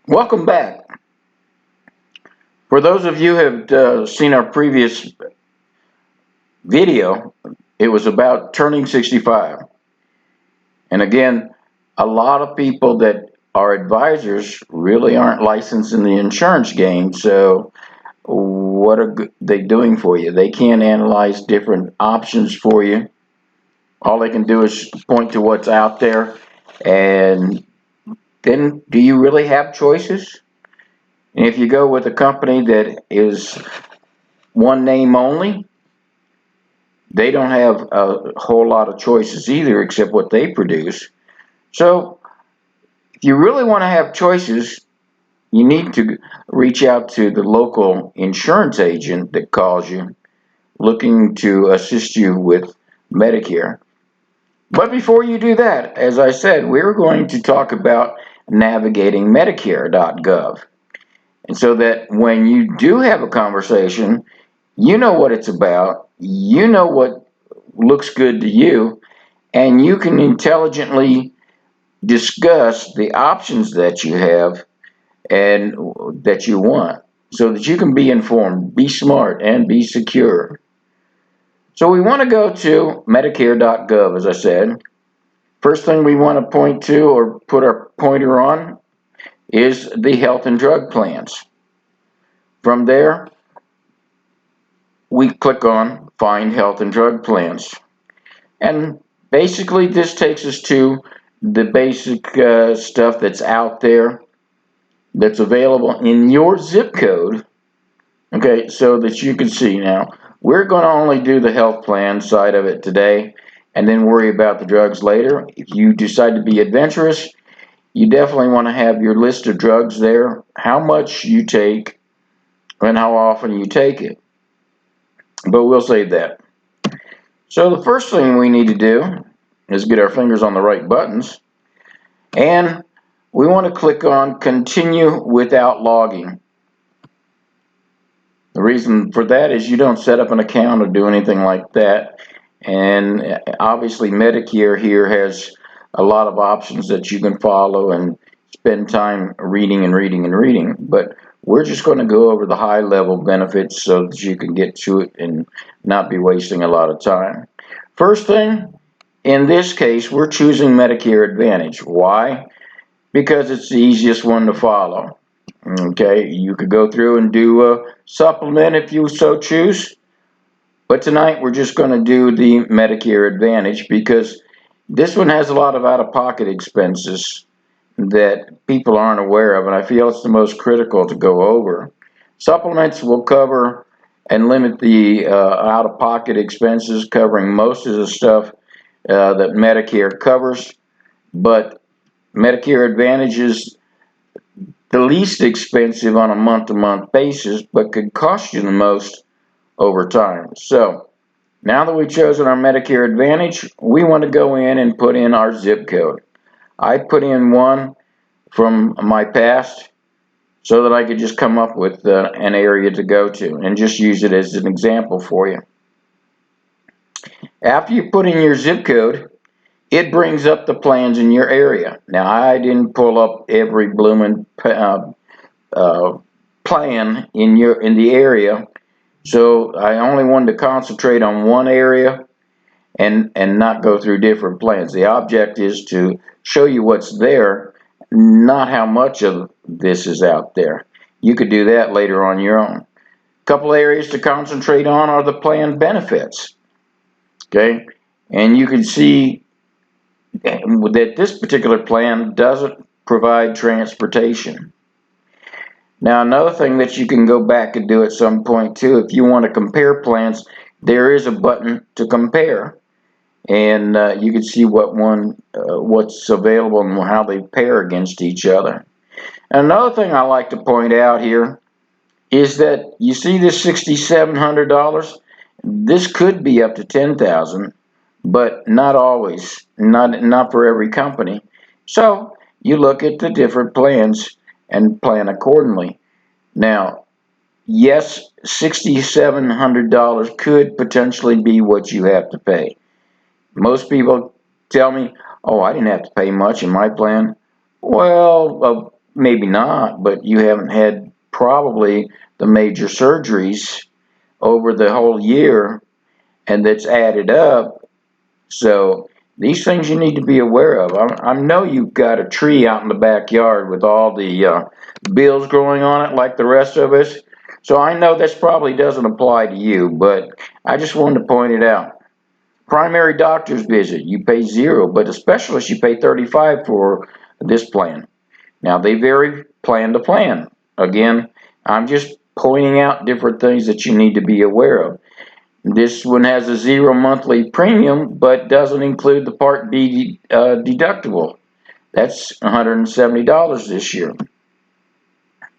Welcome back. For those of you who have seen our previous video, it was about turning 65. And again, a lot of people that are advisors really aren't licensed in the insurance game. So what are they doing for you? They can't analyze different options for you. All they can do is point to what's out there. And then do you really have choices? And if you go with a company that is one name only, they don't have a whole lot of choices either except what they produce. So if you really want to have choices, you need to reach out to the local insurance agent that calls you looking to assist you with Medicare. But before you do that, as I said, we're going to talk about navigating Medicare.gov. And so that when you do have a conversation, you know what it's about, you know what looks good to you, and you can intelligently discuss the options that you have and that you want so that you can be informed, be smart, and be secure. So we want to go to Medicare.gov, as I said. First thing we want to point to or put our pointer on is the health and drug plans. From there, we click on Find Health and Drug Plans. And basically, this takes us to the basic stuff that's out there that's available in your zip code. Okay, so that you can see now. We're going to only do the health plan side of it today and then worry about the drugs later. If you decide to be adventurous, you definitely want to have your list of drugs there, how much you take, and how often you take it. But we'll save that. So the first thing we need to do is get our fingers on the right buttons, and we want to click on Continue Without Logging. The reason for that is you don't set up an account or do anything like that. And obviously Medicare here has a lot of options that you can follow and spend time reading and reading and reading. But we're just going to go over the high level benefits so that you can get to it and not be wasting a lot of time. First thing, in this case, we're choosing Medicare Advantage. Why? Because it's the easiest one to follow. Okay, you could go through and do a supplement if you so choose. But tonight we're just going to do the Medicare Advantage because this one has a lot of out-of-pocket expenses that people aren't aware of, and I feel it's the most critical to go over. Supplements will cover and limit the out-of-pocket expenses, covering most of the stuff that Medicare covers, but Medicare Advantage is the least expensive on a month-to-month basis, but could cost you the most over time. So now that we've chosen our Medicare Advantage, we want to go in and put in our zip code. I put in one from my past so that I could just come up with an area to go to and just use it as an example for you. After you put in your zip code, it brings up the plans in your area. Now, I didn't pull up every blooming plan in the area, so I only wanted to concentrate on one area and not go through different plans. The object is to show you what's there, not how much of this is out there. You could do that later on your own. A couple areas to concentrate on are the plan benefits. Okay, and you can see that this particular plan doesn't provide transportation. Now, another thing that you can go back and do at some point too, if you want to compare plans, there is a button to compare, and you can see what's available and how they pair against each other. And another thing I like to point out here is that you see this $6,700. This could be up to $10,000, but not always, not for every company. So you look at the different plans and plan accordingly. Now, yes, $6,700 could potentially be what you have to pay. Most people tell me, oh, I didn't have to pay much in my plan. Well, maybe not, but you haven't had probably the major surgeries over the whole year, and that's added up. So these things you need to be aware of. I know you've got a tree out in the backyard with all the bills growing on it like the rest of us. So I know this probably doesn't apply to you, but I just wanted to point it out. Primary doctor's visit, you pay 0, but a specialist you pay 35 for this plan. Now they vary plan to plan. Again, I'm just pointing out different things that you need to be aware of. This one has a 0 monthly premium, but doesn't include the Part B deductible. That's $170 this year.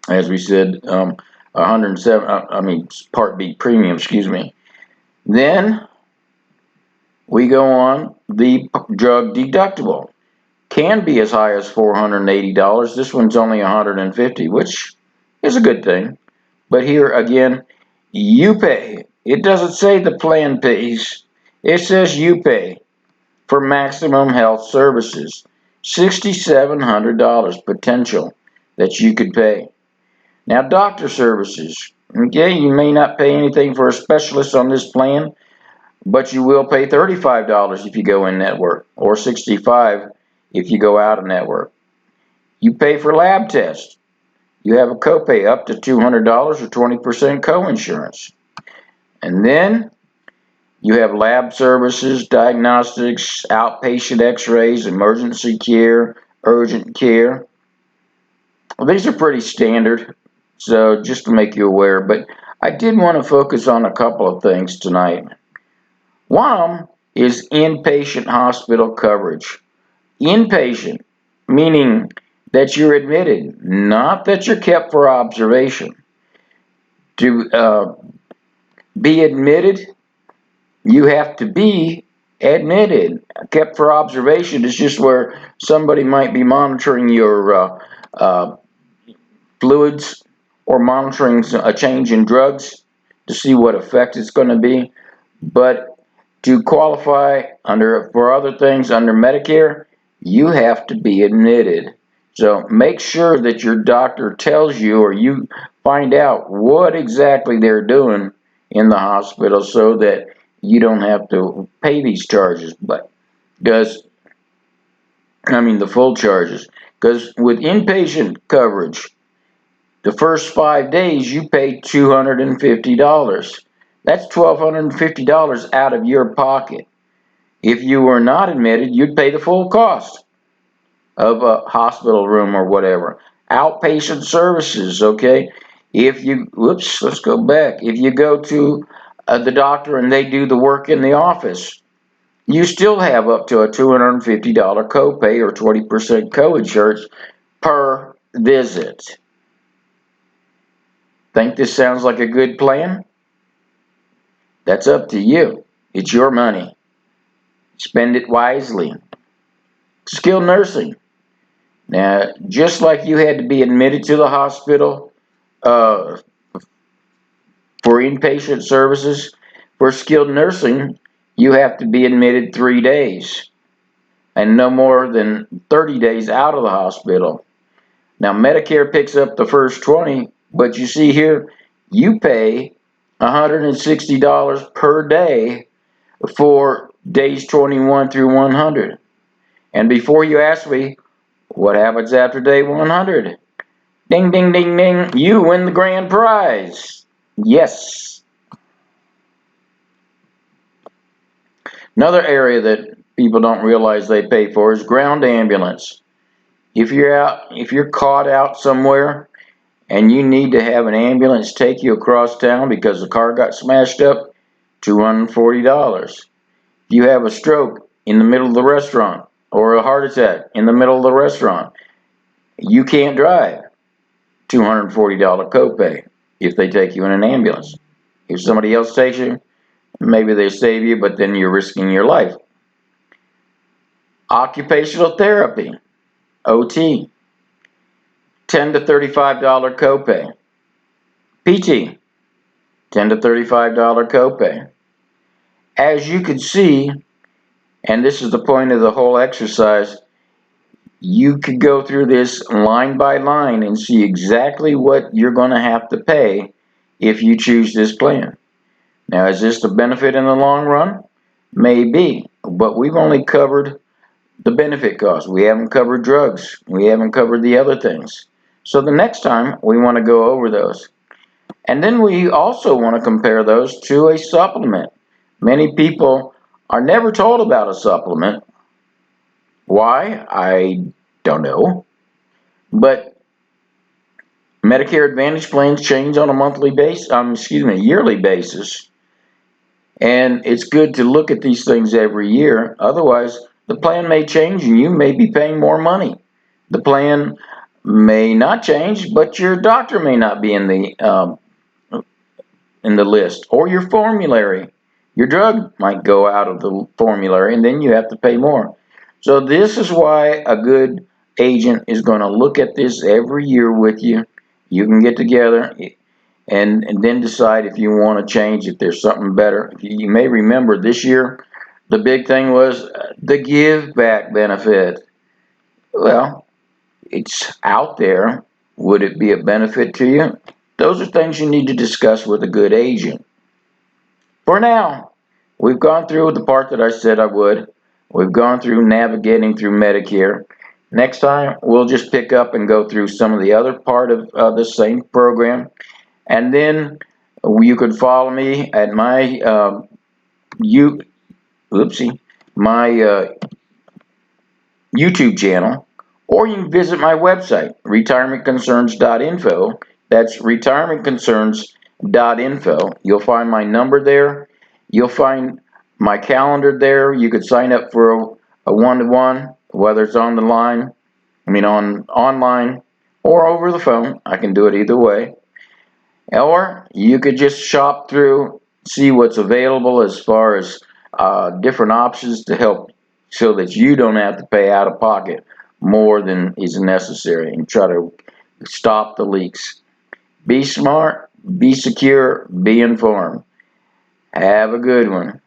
As we said, 107. Part B premium. Excuse me. Then we go on the drug deductible. Can be as high as $480. This one's only $150, which is a good thing. But here again, you pay. It doesn't say the plan pays. It says you pay for maximum health services. $6,700 potential that you could pay. Now, doctor services. Okay, you may not pay anything for a specialist on this plan, but you will pay $35 if you go in network, or $65 if you go out of network. You pay for lab tests. You have a copay up to $200 or 20% coinsurance. And then you have lab services, diagnostics, outpatient x-rays, emergency care, urgent care. Well, these are pretty standard, so just to make you aware, but I did want to focus on a couple of things tonight. One of them is inpatient hospital coverage. Inpatient, meaning that you're admitted, not that you're kept for observation. To be admitted, you have to be admitted. Kept for observation is just where somebody might be monitoring your fluids or monitoring a change in drugs to see what effect it's going to be. But to qualify for other things under Medicare, you have to be admitted. So make sure that your doctor tells you, or you find out what exactly they're doing in the hospital so that you don't have to pay these charges, but the full charges. Because with inpatient coverage, the first 5 days you pay $250. That's $1,250 out of your pocket. If you were not admitted, you'd pay the full cost of a hospital room or whatever. Outpatient services, okay? Let's go back. If you go to the doctor and they do the work in the office, you still have up to a $250 copay or 20% coinsurance per visit. Think this sounds like a good plan? That's up to you. It's your money. Spend it wisely. Skilled nursing. Now, just like you had to be admitted to the hospital for inpatient services, for skilled nursing, you have to be admitted 3 days and no more than 30 days out of the hospital. Now, Medicare picks up the first 20, but you see here, you pay $160 per day for days 21 through 100. And before you ask me, what happens after day 100? Ding, ding, ding, ding, you win the grand prize. Yes. Another area that people don't realize they pay for is ground ambulance. If you're caught out somewhere and you need to have an ambulance take you across town because the car got smashed up, $240. If you have a stroke in the middle of the restaurant or a heart attack in the middle of the restaurant, you can't drive, $240 copay if they take you in an ambulance. If somebody else takes you, maybe they save you, but then you're risking your life. Occupational therapy, OT, $10 to $35 copay. PT, $10 to $35 copay. As you can see, and this is the point of the whole exercise, You could go through this line by line and see exactly what you're going to have to pay if you choose this plan. Now, is this the benefit in the long run? Maybe, but we've only covered the benefit costs. We haven't covered drugs. We haven't covered the other things. So the next time we want to go over those. And then we also want to compare those to a supplement. Many people are never told about a supplement. Why? I don't know. But Medicare Advantage plans change on a yearly basis. And it's good to look at these things every year. Otherwise, the plan may change and you may be paying more money. The plan may not change, but your doctor may not be in the list, or your formulary. Your drug might go out of the formulary, and then you have to pay more. So this is why a good agent is going to look at this every year with you. You can get together and then decide if you want to change, if there's something better. You may remember this year, the big thing was the give back benefit. Well, it's out there. Would it be a benefit to you? Those are things you need to discuss with a good agent. For now, we've gone through the part that I said I would. We've gone through navigating through Medicare. Next time, we'll just pick up and go through some of the other part of the same program. And then you could follow me at my you oopsie my YouTube channel, or you can visit my website, retirementconcerns.info. That's retirementconcerns.info. You'll find my number there. You'll find my calendar there. You could sign up for a one-to-one, whether it's on the line, on online or over the phone. I can do it either way. Or you could just shop through, see what's available as far as different options to help so that you don't have to pay out of pocket more than is necessary and try to stop the leaks. Be smart, be secure, be informed. Have a good one.